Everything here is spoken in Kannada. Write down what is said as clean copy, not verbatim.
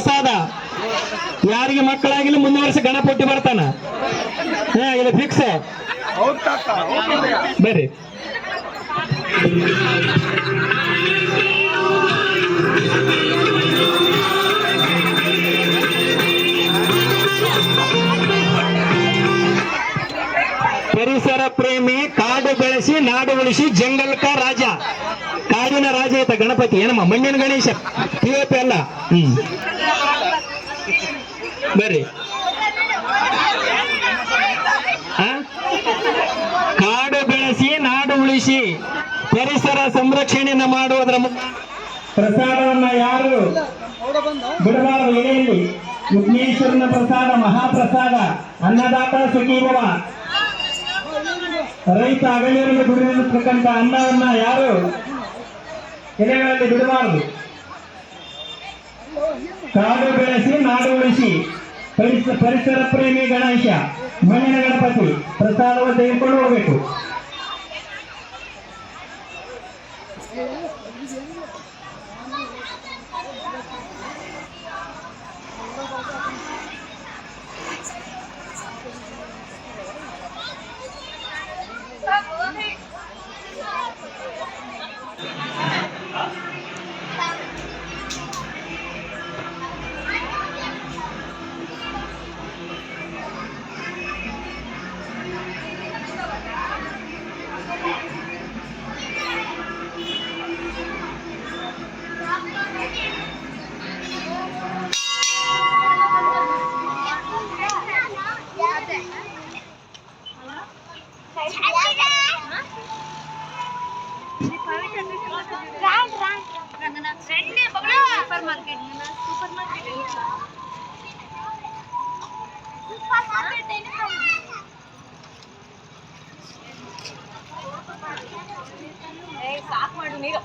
ಸಾದ ಯಾರಿಗೆ ಮಕ್ಕಳಾಗಿಲ್ಲ ಮುಂದಿನ ವರ್ಷ ಗಣಪತಿ ಬರ್ತಾನ. ಇದು ಫಿಕ್ಸ್. ಬರ್ರಿ ಪರಿಸರ ಪ್ರೇಮಿ, ಕಾಡು ಬೆಳೆಸಿ ನಾಡು ಉಳಿಸಿ ಜಂಗಲ್ಕ ರಾಜ, ಕಾಡಿನ ರಾಜ ಐತ ಗಣಪತಿ. ಏನಮ್ಮ ಮಣ್ಣಿನ ಗಣೇಶ ಪಿಒಪಿ ಅಲ್ಲ. ಬರ್ರಿ ಕಾಡು ಬೆಳೆಸಿ ನಾಡು ಉಳಿಸಿ ಪರಿಸರ ಸಂರಕ್ಷಣೆಯನ್ನು ಮಾಡುವುದರ ಪ್ರಸಾದವನ್ನ ಯಾರು ಬಿಡಬಾರದು. ಎಲೆಯಲ್ಲಿ ವಿಘ್ನೇಶ್ವರನ ಪ್ರಸಾದ ಮಹಾಪ್ರಸಾದ. ಅನ್ನದಾತ ಸುಖೀಭವ. ರೈತ ಅಗಲಿಯರಲ್ಲಿ ದುಡಿದಿರತಕ್ಕಂಥ ಅನ್ನವನ್ನ ಯಾರು ಎಲೆಗಳಲ್ಲಿ ಬಿಡಬಾರದು. ಕಾಡು ಬೆಳೆಸಿ ನಾಡು ಉಳಿಸಿ ಪರಿಸರ ಪ್ರೇಮಿ ಗಣೇಶ, ಮಣ್ಣಿನ ಗಣಪತಿ ಪ್ರಸಾದವನ್ನು ತೆಗೆದುಕೊಂಡು ಹೋಗಬೇಕು. ಸಾಕು ಮಾಡು ನೀರು